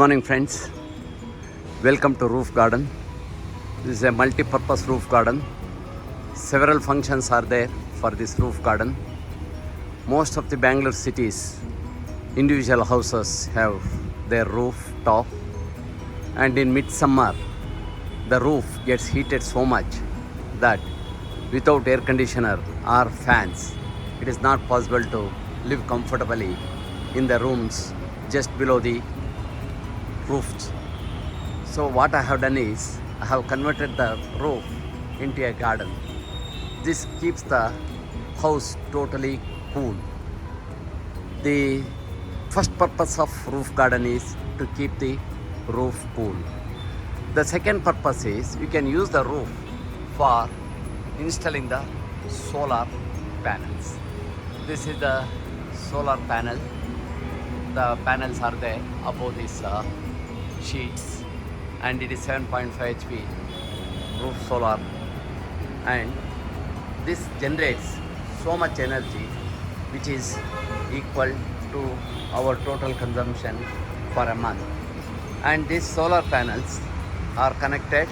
morning, friends. Welcome to Roof Garden. This is a multi-purpose roof garden. Several functions are there for this roof garden. Most of the Bangalore cities, individual houses have their roof top, and in midsummer, the roof gets heated so much that without air conditioner or fans, it is not possible to live comfortably in the rooms just below the roofs. So what I have done is I have converted the roof into a garden. This keeps the house totally cool. The first purpose of roof garden is to keep the roof cool. The second purpose is you can use the roof for installing the solar panels. This is the solar panel. The panels are there above these sheets, and it is 7.5 HP roof solar, and this generates so much energy which is equal to our total consumption for a month. And these solar panels are connected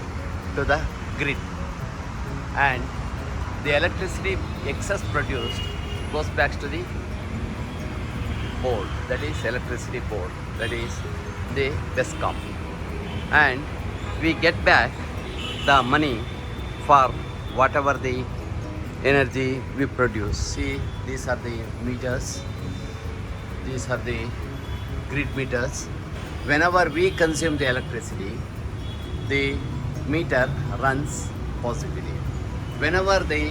to the grid, and the electricity excess produced goes back to the board, that is electricity board, that is the BESCOM, and we get back the money for whatever the energy we produce. See, these are the meters, these are the grid meters. Whenever we consume the electricity, the meter runs positively. Whenever the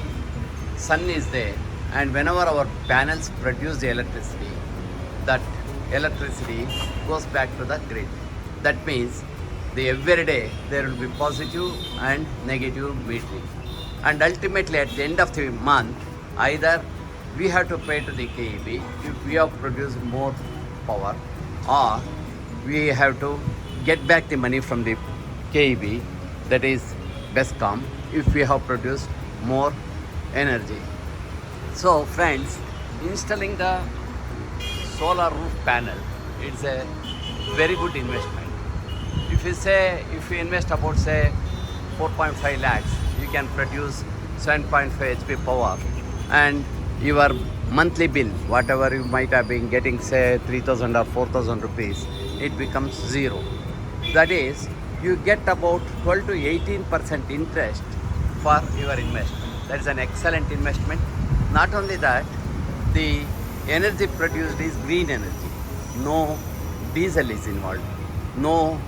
sun is there and whenever our panels produce the electricity, that electricity goes back to the grid. That means every day there will be positive and negative metering. And ultimately at the end of the month, either we have to pay to the KEB if we have produced more power, or we have to get back the money from the KEB, that is BESCOM, if we have produced more energy. So friends, installing the solar roof panel, it's a very good investment. If you invest about say 4.5 lakhs, you can produce 7.5 HP power, and your monthly bill, whatever you might have been getting, say 3,000 or 4,000 rupees, it becomes zero. That is, you get about 12 to 18% interest for your investment. That is an excellent investment. Not only that, the energy produced is green energy. No diesel is involved. No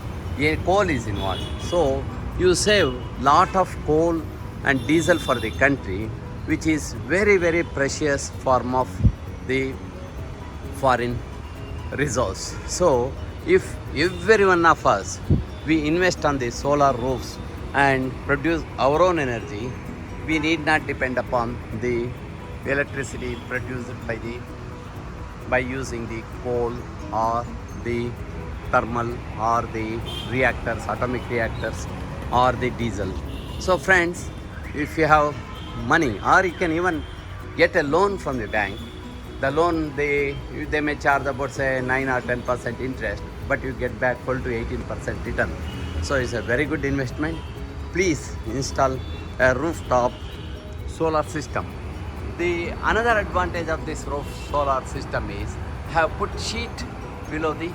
coal is involved. So you save lot of coal and diesel for the country, which is very, very precious form of the foreign resource. So if every one of us, we invest on the solar roofs and produce our own energy, we need not depend upon the electricity produced by using the coal or the thermal or the reactors, atomic reactors, or the diesel. So friends, if you have money, or you can even get a loan from the bank, the loan they may charge about say 9 or 10% interest, but you get back 12 to 18% return. So it's a very good investment. Please install a rooftop solar system. The another advantage of this roof solar system is have put sheet below the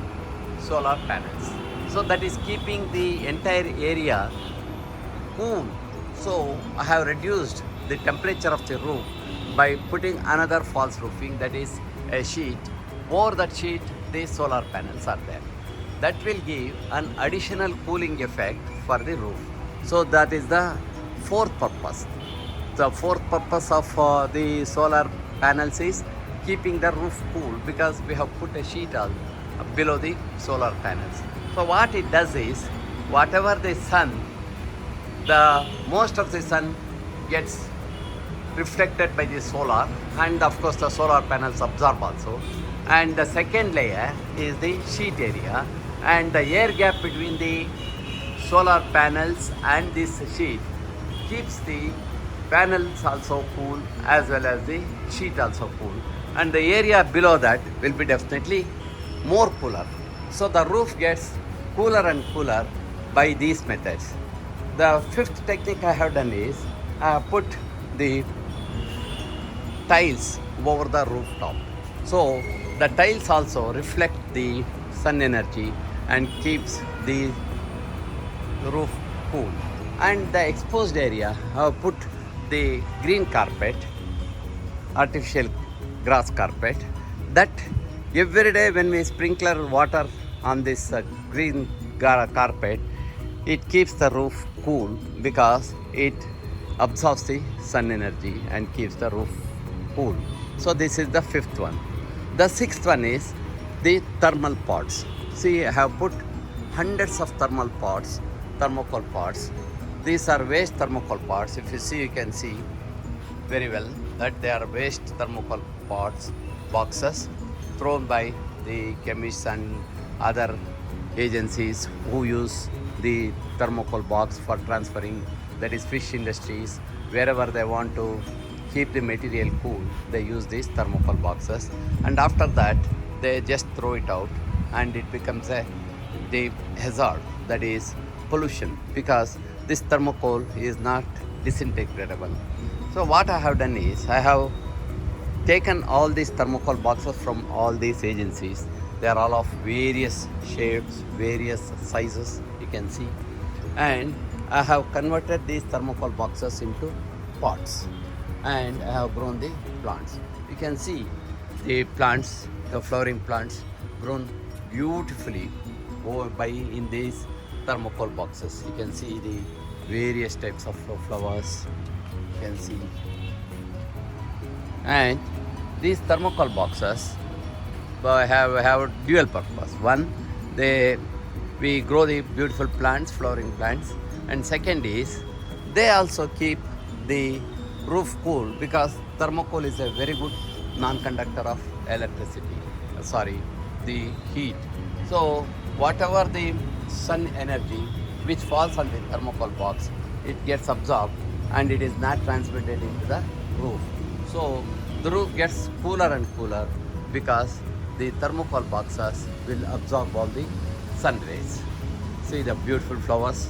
solar panels. So that is keeping the entire area cool. So I have reduced the temperature of the roof by putting another false roofing, that is a sheet. Over that sheet, the solar panels are there. That will give an additional cooling effect for the roof. So that is the fourth purpose. The fourth purpose of the solar panels is keeping the roof cool, because we have put a sheet below the solar panels. So what it does is, whatever the sun, the most of the sun gets reflected by the solar, and of course the solar panels absorb also. And the second layer is the sheet area, and the air gap between the solar panels and this sheet keeps the panels also cool as well as the sheet also cool, and the area below that will be definitely more cooler. So the roof gets cooler and cooler by these methods. The fifth technique I have done is I have put the tiles over the rooftop. So the tiles also reflect the sun energy and keeps the roof cool. And the exposed area I have put the green carpet, artificial grass carpet, that every day when we sprinkler water on this green carpet, it keeps the roof cool because it absorbs the sun energy and keeps the roof cool. So this is the fifth one. The sixth one is the thermal pots. See, I have put hundreds of thermal pots, thermocol pots. These are waste thermocol pots. If you see, you can see very well that they are waste thermocol pots, boxes thrown by the chemists and other agencies who use the thermocol box for transferring, that is fish industries, wherever they want to keep the material cool, they use these thermocol boxes, and after that they just throw it out and it becomes the hazard, that is pollution, because this thermocol is not disintegratable. So what I have done is I have taken all these thermocol boxes from all these agencies. They are all of various shapes, various sizes, you can see, and I have converted these thermocol boxes into pots and I have grown the plants. You can see the plants, the flowering plants grown beautifully over by in these thermocol boxes. You can see the various types of flowers, you can see. And these thermocol boxes have dual purpose. One, we grow the beautiful plants, flowering plants, and second is they also keep the roof cool because thermocol is a very good non-conductor of the heat. So whatever the sun energy which falls on the thermocol box, it gets absorbed and it is not transmitted into the roof. So the roof gets cooler and cooler because the thermocol boxes will absorb all the sun rays. See the beautiful flowers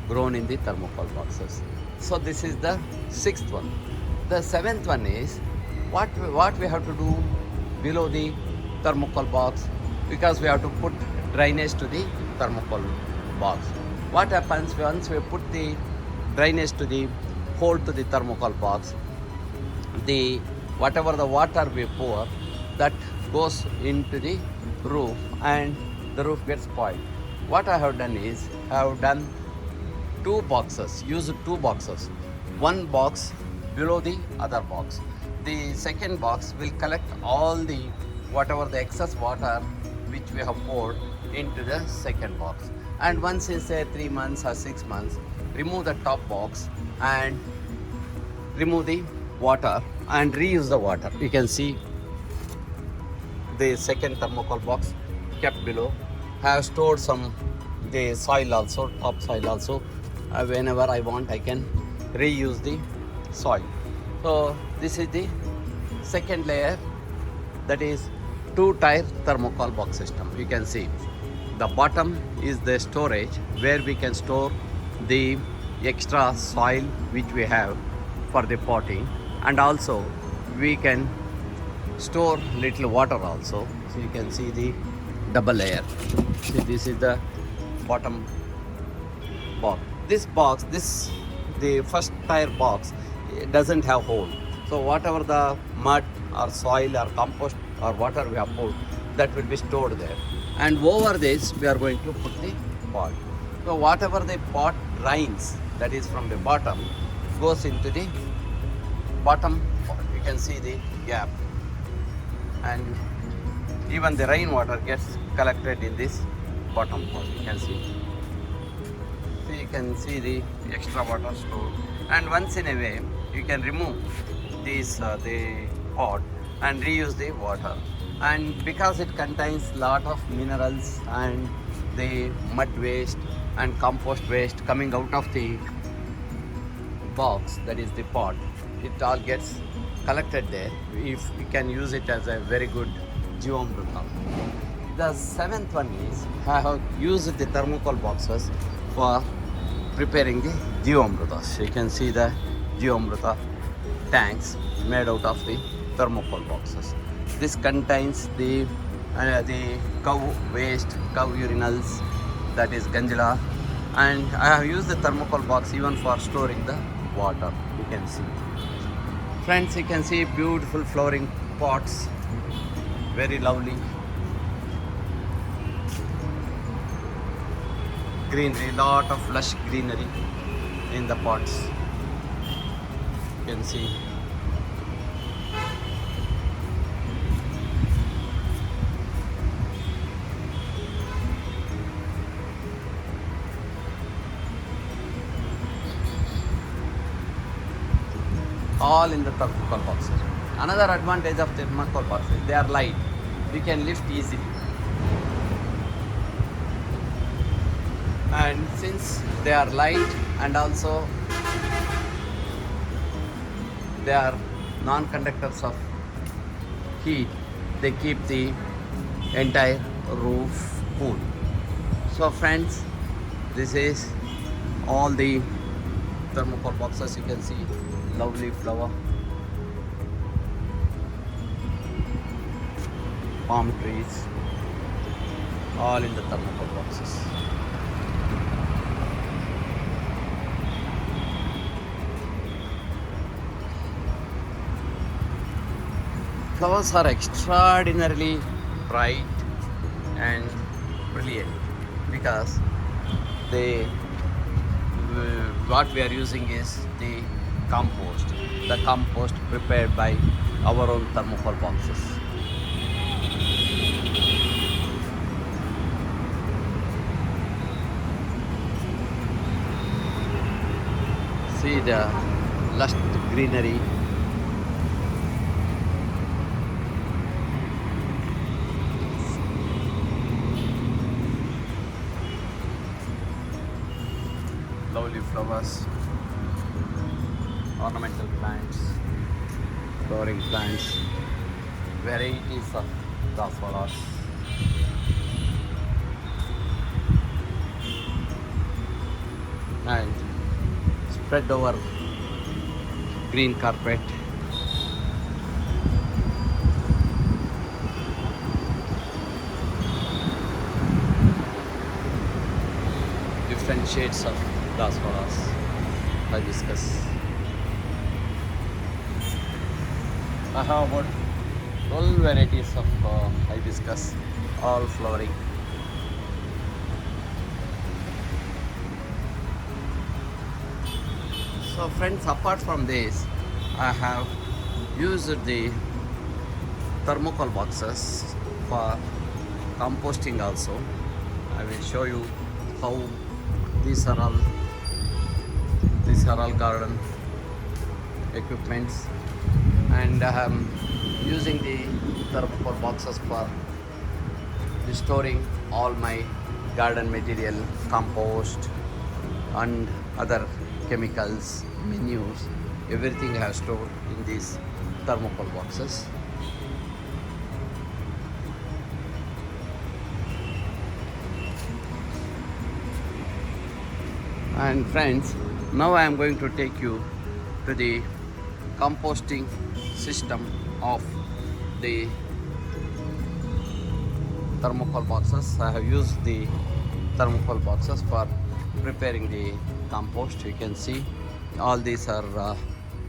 grown in the thermocol boxes. So this is the sixth one. The seventh one is what we have to do below the thermocol box, because we have to put drainage to the thermocol box. What happens once we put the drainage to the hole to the thermocol box, the whatever the water we pour, that goes into the roof and the roof gets spoiled. What I have done is I have done used two boxes. One box below the other box. The second box will collect all the whatever the excess water which we have poured into the second box. And once in say 3 months or 6 months, remove the top box and remove the water and reuse the water. You can see the second thermocol box kept below. I have stored some the soil also, top soil also. Whenever I want, I can reuse the soil. So this is the second layer, that is 2-tier thermocol box system. You can see the bottom is the storage where we can store the extra soil which we have for the potting, and also we can store little water also. So you can see the double layer. See, this is the bottom box. This box, the first tier box, it doesn't have hole. So whatever the mud or soil or compost or water we have put, that will be stored there. And over this we are going to put the pot. So whatever the pot drains, that is from the bottom, goes into the bottom pot. You can see the gap. And even the rainwater gets collected in this bottom pot. You can see. So you can see the extra water stored. And once in a way, you can remove this the pot and reuse the water. And because it contains lot of minerals and the mud waste and compost waste coming out of the box, that is the pot, it all gets collected there. If we can use it as a very good Jivamrutam. The seventh one is I have used the thermocol boxes for preparing the Jivamrutas. You can see the Jivamruta tanks made out of the thermocol boxes. This contains the cow waste, cow urinals, that is Ganjala, and I have used the thermocol box even for storing the water. You can see. Friends, you can see beautiful flowering pots, very lovely. Greenery, lot of lush greenery in the pots. You can see. All in the thermocol boxes. Another advantage of the thermocol boxes, they are light. We can lift easily. And since they are light and also they are non-conductors of heat, they keep the entire roof cool. So friends, this is all the thermocol boxes. You can see lovely flower, palm trees, all in the thermocol boxes. Flowers are extraordinarily bright and brilliant because what we are using is the compost prepared by our own thermocol boxes. See the lush greenery. Lovely flowers, ornamental plants, flowering plants, varieties of daffodils. And spread over green carpet. Different shades of daffodils, hibiscus. I have about 12 varieties of hibiscus, all flowering. So friends, apart from this, I have used the thermocol boxes for composting also. I will show you how these are all garden equipments, and I am using the thermocol boxes for storing all my garden material, compost and other chemicals, manures, everything I have stored in these thermocol boxes. And friends, now I am going to take you to the composting system of the thermocol boxes. I have used the thermocol boxes for preparing the compost. You can see all these are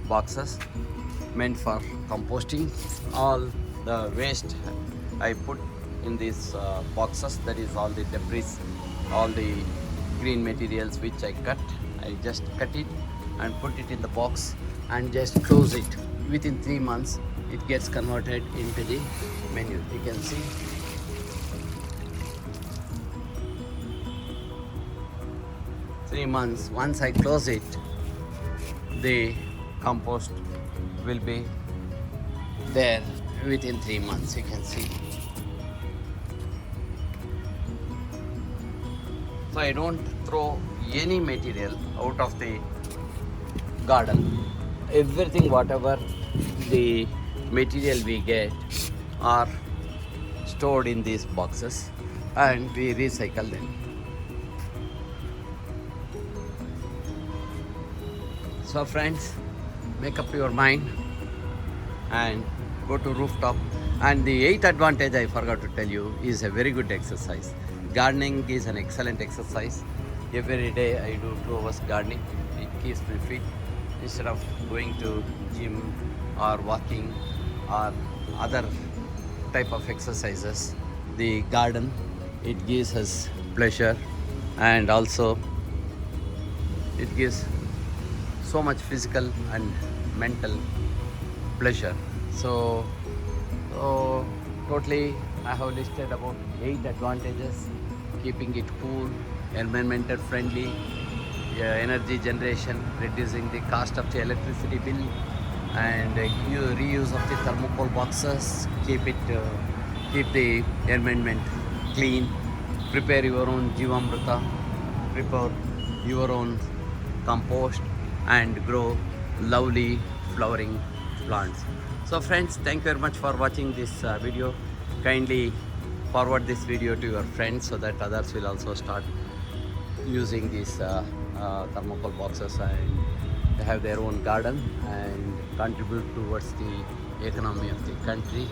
boxes meant for composting. All the waste I put in these boxes, that is all the debris, all the green materials which I cut. I just cut it and put it in the box and just close it. Within 3 months it gets converted into the manure. You can see 3 months. Once I close it, the compost will be there within 3 months. You can see. So I don't throw any material out of the garden. Everything, whatever the material we get, are stored in these boxes and we recycle them. So friends, make up your mind and go to rooftop. And the eighth advantage I forgot to tell you is a very good exercise. Gardening is an excellent exercise. Every day I do 2 hours gardening. It keeps me fit. Instead of going to gym or walking or other type of exercises, the garden, it gives us pleasure, and also it gives so much physical and mental pleasure. So totally I have listed about 8 advantages: keeping it cool, environmental friendly, energy generation, reducing the cost of the electricity bill, and reuse of the thermocol boxes, keep the environment clean, prepare your own jivamrita, prepare your own compost, and grow lovely flowering plants. So friends, thank you very much for watching this video. Kindly forward this video to your friends so that others will also start using these thermocol boxes and have their own garden and contribute towards the economy of the country,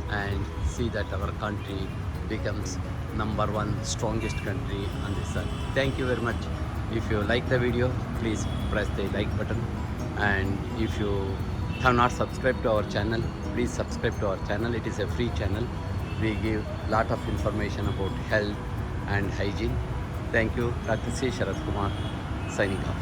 and see that our country becomes #1 strongest country on this earth. Thank you very much. If you like the video, please press the like button, and if you have not subscribed to our channel, please subscribe to our channel. It is a free channel. We give lot of information about health and hygiene. Thank you. Dr. C Sharath Kumar signing off.